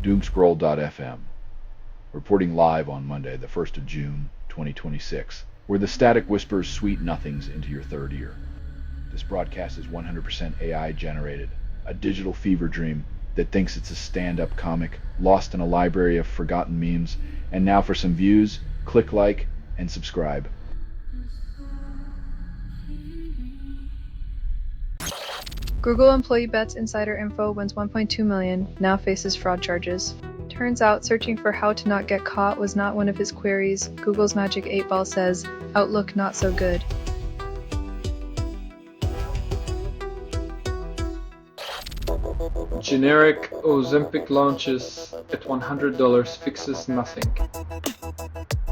Doomscroll.fm, reporting live on Monday, the 1st of June, 2026, where the static whispers sweet nothings into your third ear. This broadcast is 100% AI generated, a digital fever dream that thinks it's a stand-up comic lost in a library of forgotten memes. And now for some views, click like and subscribe. Google employee bets insider info wins $1.2 million, now faces fraud charges. Turns out searching for how to not get caught was not one of his queries. Google's Magic 8-Ball says, Outlook not so good. Generic Ozempic launches at $100 fixes nothing.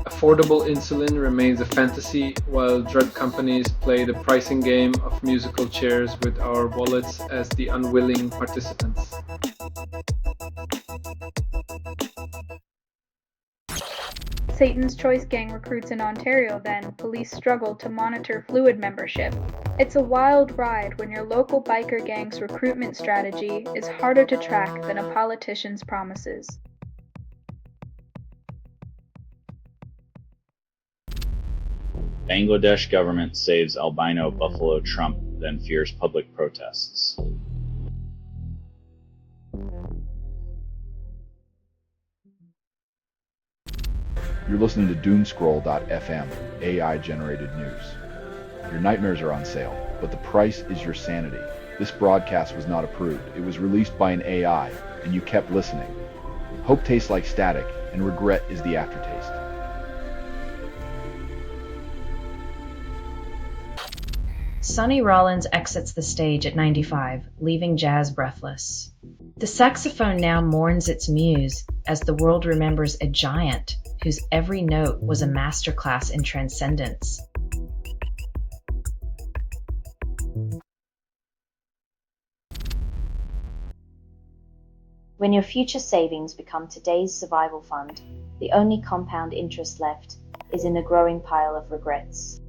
Affordable insulin remains a fantasy, while drug companies play the pricing game of musical chairs with our wallets as the unwilling participants. Satan's Choice gang recruits in Ontario, then police struggle to monitor fluid membership. It's a wild ride when your local biker gang's recruitment strategy is harder to track than a politician's promises. Bangladesh government saves albino buffalo Trump, then fears public protests. You're listening to Doomscroll.fm, AI-generated news. Your nightmares are on sale, but the price is your sanity. This broadcast was not approved. It was released by an AI, and you kept listening. Hope tastes like static, and regret is the aftertaste. Sonny Rollins exits the stage at 95, leaving jazz breathless. The saxophone now mourns its muse as the world remembers a giant whose every note was a masterclass in transcendence. When your future savings become today's survival fund, the only compound interest left is in a growing pile of regrets.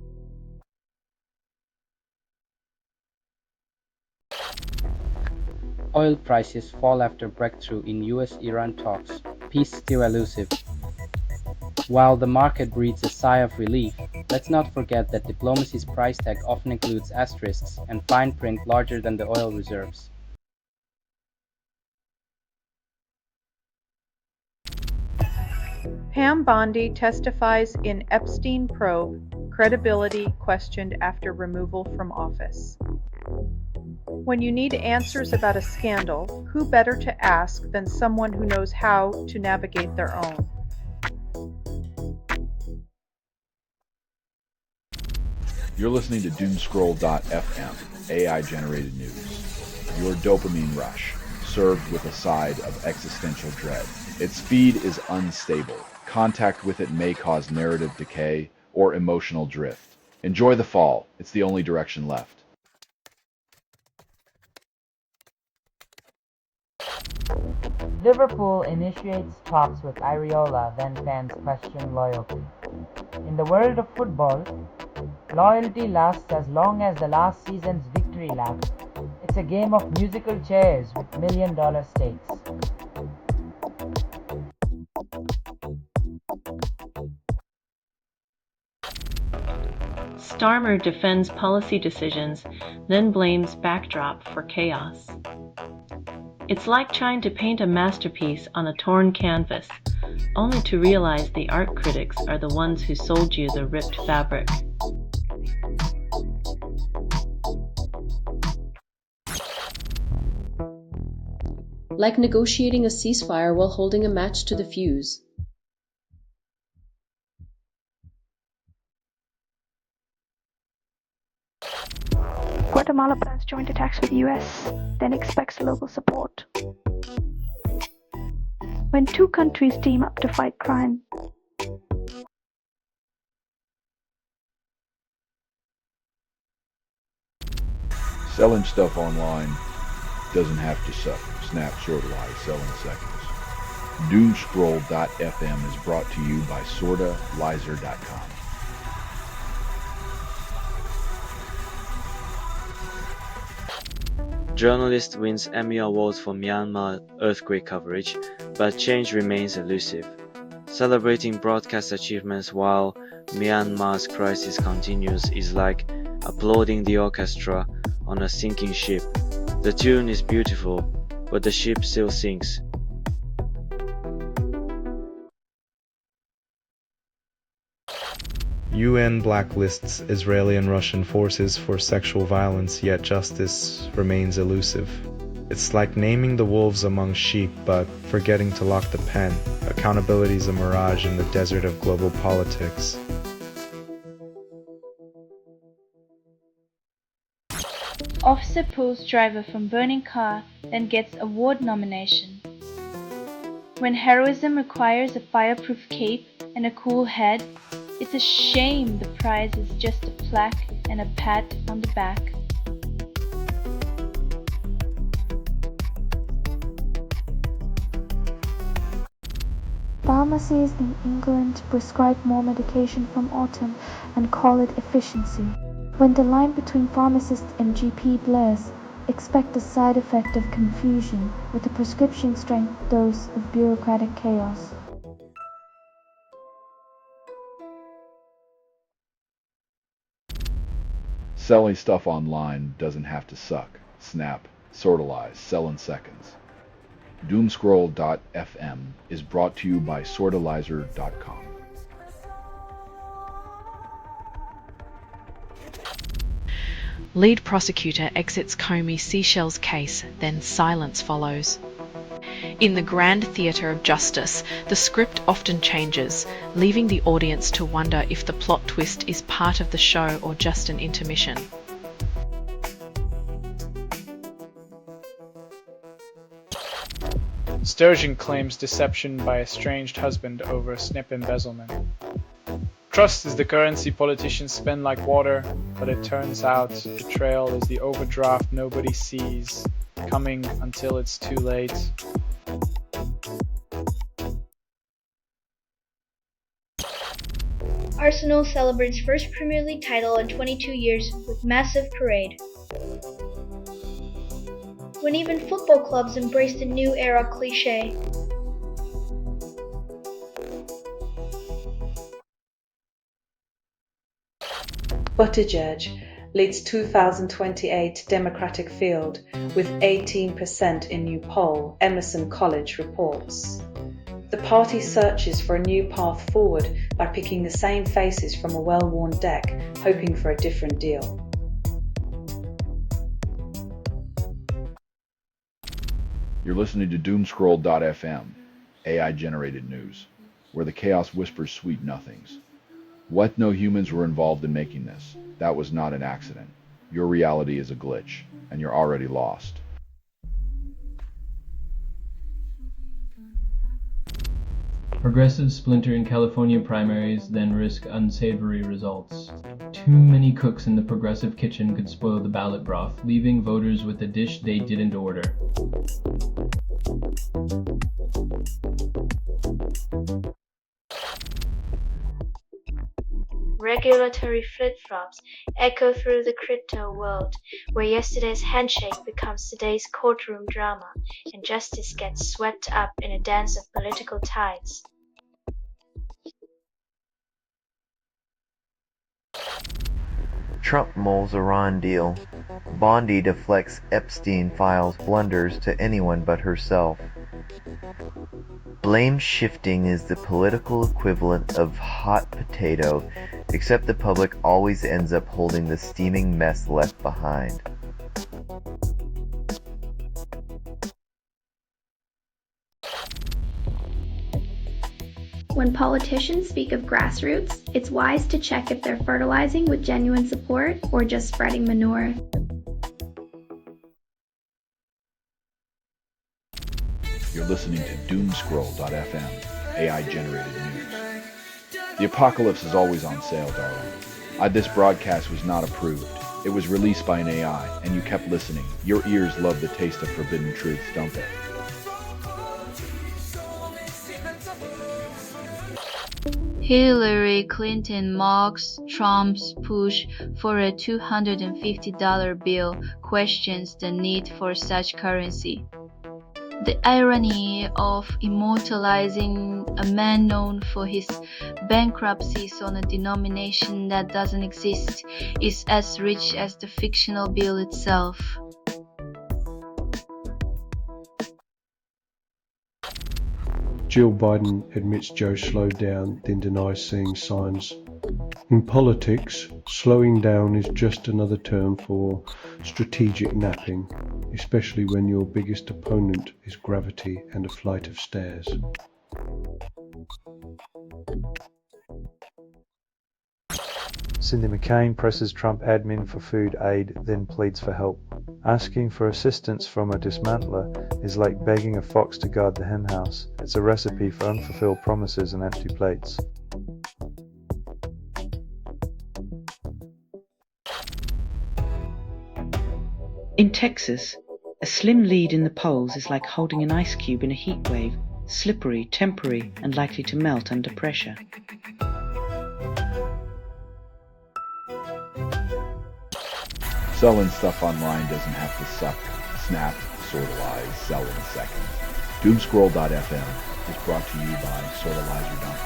Oil prices fall after breakthrough in US-Iran talks, peace still elusive. While the market breathes a sigh of relief, let's not forget that diplomacy's price tag often includes asterisks and fine print larger than the oil reserves. Pam Bondi testifies in Epstein probe, credibility questioned after removal from office. When you need answers about a scandal, who better to ask than someone who knows how to navigate their own? You're listening to Doomscroll.fm, AI-generated news. Your dopamine rush, served with a side of existential dread. Its feed is unstable. Contact with it may cause narrative decay or emotional drift. Enjoy the fall. It's the only direction left. Liverpool initiates talks with Areola, then fans question loyalty. In the world of football, loyalty lasts as long as the last season's victory lap. It's a game of musical chairs with million-dollar stakes. Starmer defends policy decisions, then blames backdrop for chaos. It's like trying to paint a masterpiece on a torn canvas, only to realize the art critics are the ones who sold you the ripped fabric. Like negotiating a ceasefire while holding a match to the fuse. Guatemala plans joint attacks with US, then expects local support. When two countries team up to fight crime. Selling stuff online doesn't have to suck. Snap short lies, sell in seconds. Doomscroll.fm is brought to you by sortalizer.com. Journalist wins Emmy Awards for Myanmar earthquake coverage, but change remains elusive. Celebrating broadcast achievements while Myanmar's crisis continues is like applauding the orchestra on a sinking ship. The tune is beautiful, but the ship still sinks. UN blacklists Israeli and Russian forces for sexual violence, yet justice remains elusive. It's like naming the wolves among sheep, but forgetting to lock the pen. Accountability is a mirage in the desert of global politics. Officer pulls driver from burning car, then gets award nomination. When heroism requires a fireproof cape and a cool head, it's a shame the prize is just a plaque and a pat on the back. Pharmacies in England prescribe more medication from autumn and call it efficiency. When the line between pharmacist and GP blurs, expect a side effect of confusion with a prescription-strength dose of bureaucratic chaos. Selling stuff online doesn't have to suck. Snap, sortalize, sell in seconds. Doomscroll.fm is brought to you by sortalizer.com. Lead prosecutor exits Comey Seychelles case, then silence follows. In the grand theatre of justice, the script often changes, leaving the audience to wonder if the plot twist is part of the show or just an intermission. Sturgeon claims deception by estranged husband over snip embezzlement. Trust is the currency politicians spend like water, but it turns out betrayal is the overdraft nobody sees, coming until it's too late. Arsenal celebrates first Premier League title in 22 years with massive parade. When even football clubs embrace the new era cliché. Buttigieg leads 2028 Democratic field with 18% in new poll, Emerson College reports. The party searches for a new path forward by picking the same faces from a well-worn deck, hoping for a different deal. You're listening to Doomscroll.fm, AI-generated news, where the chaos whispers sweet nothings. What? No humans were involved in making this. That was not an accident. Your reality is a glitch, and you're already lost. Progressives splinter in California primaries, then risk unsavory results. Too many cooks in the progressive kitchen could spoil the ballot broth, leaving voters with a dish they didn't order. Regulatory flip-flops echo through the crypto world, where yesterday's handshake becomes today's courtroom drama, and justice gets swept up in a dance of political tides. Trump mulls Iran deal. Bondi deflects Epstein files blunders to anyone but herself. Blame shifting is the political equivalent of hot potato, except the public always ends up holding the steaming mess left behind. When politicians speak of grassroots, it's wise to check if they're fertilizing with genuine support or just spreading manure. You're listening to Doomscroll.fm, AI-generated news. The apocalypse is always on sale, darling. This broadcast was not approved. It was released by an AI, and you kept listening. Your ears love the taste of forbidden truths, don't they? Hillary Clinton mocks Trump's push for a $250 bill, questions the need for such currency. The irony of immortalizing a man known for his bankruptcies on a denomination that doesn't exist is as rich as the fictional bill itself. Jill Biden admits Joe slowed down, then denies seeing signs. In politics, slowing down is just another term for strategic napping, especially when your biggest opponent is gravity and a flight of stairs. Cindy McCain presses Trump admin for food aid, then pleads for help. Asking for assistance from a dismantler is like begging a fox to guard the henhouse. It's a recipe for unfulfilled promises and empty plates. In Texas, a slim lead in the polls is like holding an ice cube in a heat wave, slippery, temporary, and likely to melt under pressure. Selling stuff online doesn't have to suck. Snap, sortalize, sell in seconds. Doomscroll.fm is brought to you by sortalizer.com.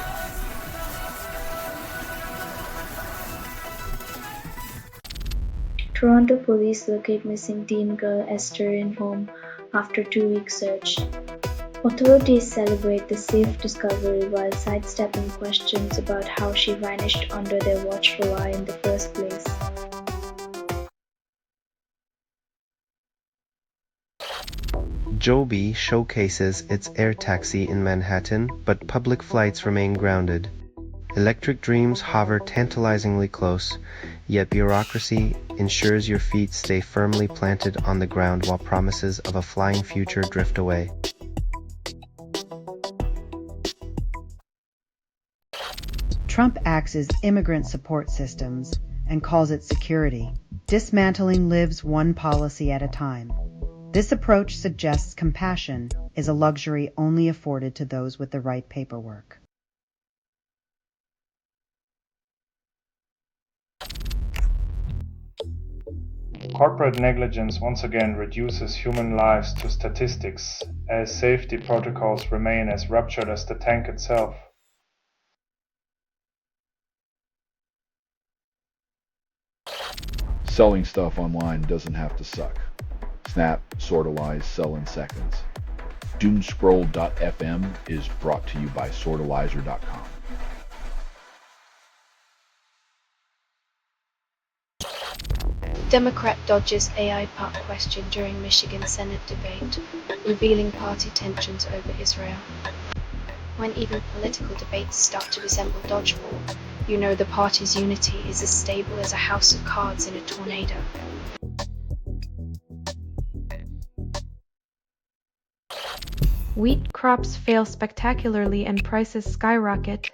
Toronto police locate missing teen girl Esther in home after 2-week search. Authorities celebrate the safe discovery while sidestepping questions about how she vanished under their watchful eye in the first place. Joby showcases its air taxi in Manhattan, but public flights remain grounded. Electric dreams hover tantalizingly close, yet bureaucracy ensures your feet stay firmly planted on the ground while promises of a flying future drift away. Trump axes immigrant support systems and calls it security, dismantling lives one policy at a time. This approach suggests compassion is a luxury only afforded to those with the right paperwork. Corporate negligence once again reduces human lives to statistics, as safety protocols remain as ruptured as the tank itself. Selling stuff online doesn't have to suck. Snap, sortalize, sell in seconds. Doomscroll.fm is brought to you by sortalizer.com. Democrat dodges AI park question during Michigan Senate debate, revealing party tensions over Israel. When even political debates start to resemble dodgeball, you know the party's unity is as stable as a house of cards in a tornado. Wheat crops fail spectacularly and prices skyrocket.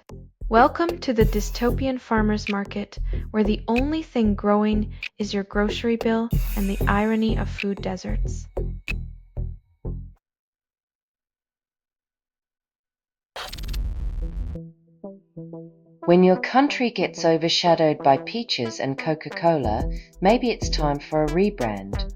Welcome to the dystopian farmer's market, where the only thing growing is your grocery bill and the irony of food deserts. When your country gets overshadowed by peaches and Coca-Cola, maybe it's time for a rebrand.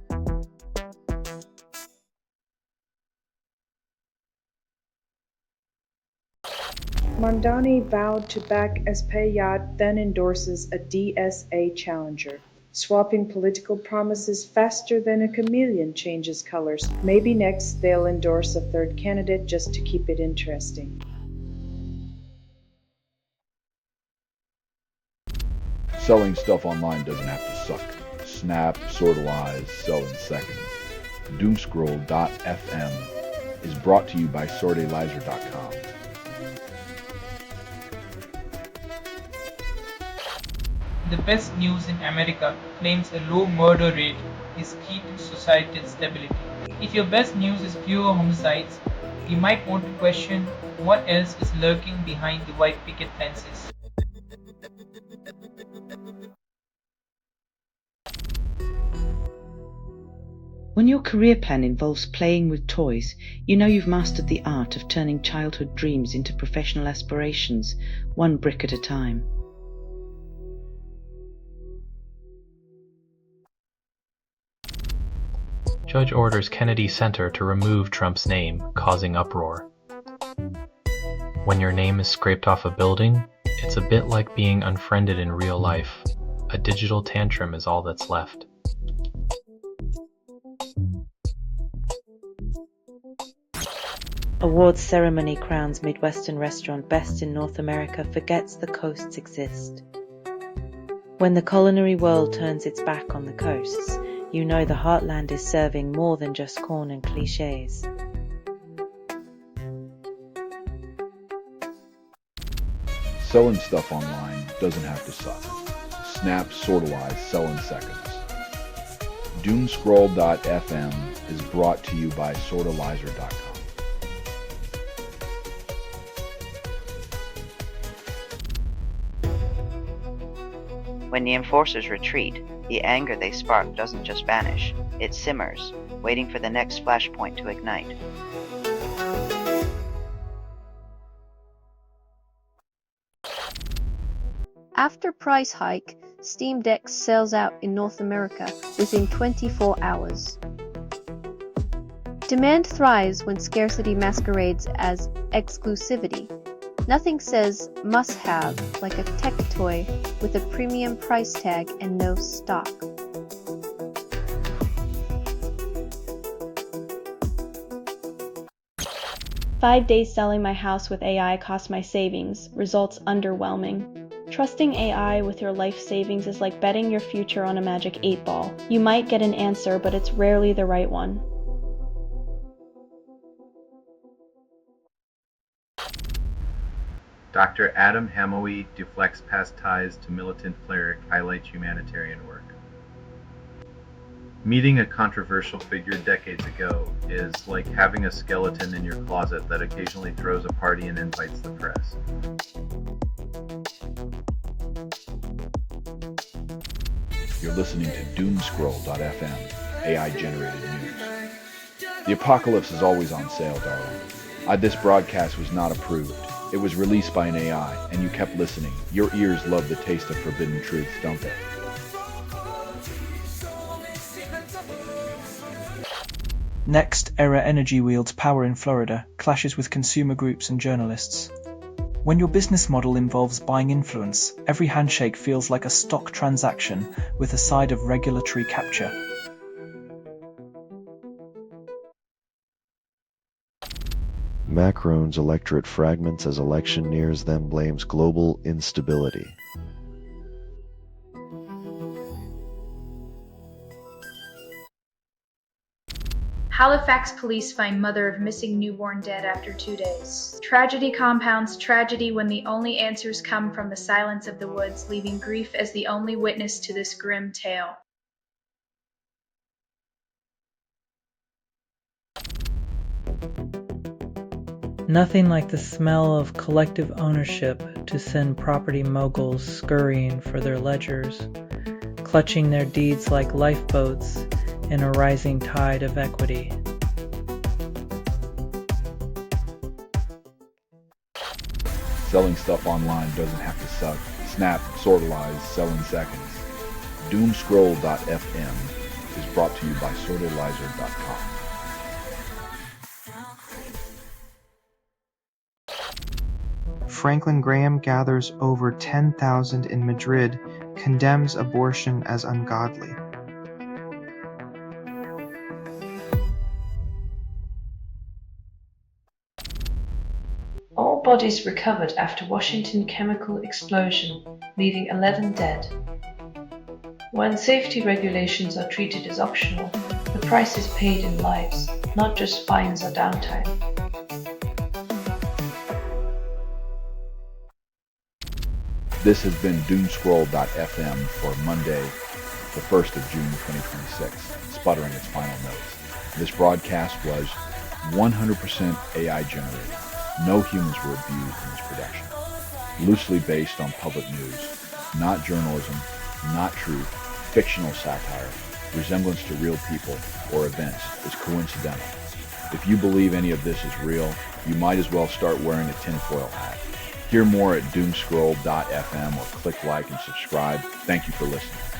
Mamdani vowed to back Espaillat, then endorses a DSA challenger. Swapping political promises faster than a chameleon changes colors. Maybe next they'll endorse a third candidate just to keep it interesting. Selling stuff online doesn't have to suck. Snap, sortalize, sell in seconds. Doomscroll.fm is brought to you by sortalizer.com. The best news in America claims a low murder rate is key to societal stability. If your best news is fewer homicides, we might want to question what else is lurking behind the white picket fences. When When your career plan involves playing with toys, you know you've mastered the art of turning childhood dreams into professional aspirations, one brick at a time. Judge orders Kennedy Center to remove Trump's name, causing uproar. When your name is scraped off a building, it's a bit like being unfriended in real life. A digital tantrum is all that's left. Awards ceremony crowns Midwestern restaurant best in North America forgets the coasts exist. When the culinary world turns its back on the coasts, you know the heartland is serving more than just corn and cliches. Selling stuff online doesn't have to suck. Snap, sortalize, sell in seconds. Doomscroll.fm is brought to you by sortalizer.com. When the enforcers retreat, the anger they spark doesn't just vanish, it simmers, waiting for the next flashpoint to ignite. After price hike, Steam Deck sells out in North America within 24 hours. Demand thrives when scarcity masquerades as exclusivity. Nothing says must-have like a tech toy with a premium price tag and no stock. "5 days selling my house with AI cost my savings. Results underwhelming." Trusting AI with your life savings is like betting your future on a magic 8-ball. You might get an answer, but it's rarely the right one. Dr. Adam Hamoui deflects past ties to militant cleric, highlights humanitarian work. Meeting a controversial figure decades ago is like having a skeleton in your closet that occasionally throws a party and invites the press. You're listening to Doomscroll.fm, AI-generated news. The apocalypse is always on sale, darling. This broadcast was not approved. It was released by an AI, and you kept listening. Your ears love the taste of forbidden truths, don't they? Next Era Energy wields power in Florida, clashes with consumer groups and journalists. When your business model involves buying influence, every handshake feels like a stock transaction with a side of regulatory capture. Macron's electorate fragments as election nears, then blames global instability. Halifax police find mother of missing newborn dead after 2 days. Tragedy compounds tragedy when the only answers come from the silence of the woods, leaving grief as the only witness to this grim tale. Nothing like the smell of collective ownership to send property moguls scurrying for their ledgers, clutching their deeds like lifeboats in a rising tide of equity. Selling stuff online doesn't have to suck. Snap, sortalize, sell in seconds. Doomscroll.fm is brought to you by sortalizer.com. Franklin Graham gathers over 10,000 in Madrid, condemns abortion as ungodly. All bodies recovered after Washington chemical explosion, leaving 11 dead. When safety regulations are treated as optional, the price is paid in lives, not just fines or downtime. This has been Doomscroll.fm for Monday, the 1st of June 2026, sputtering its final notes. This broadcast was 100% AI generated. No humans were abused in this production. Loosely based on public news, not journalism, not truth, fictional satire, resemblance to real people or events is coincidental. If you believe any of this is real, you might as well start wearing a tinfoil hat. Hear more at doomscroll.fm or click like and subscribe. Thank you for listening.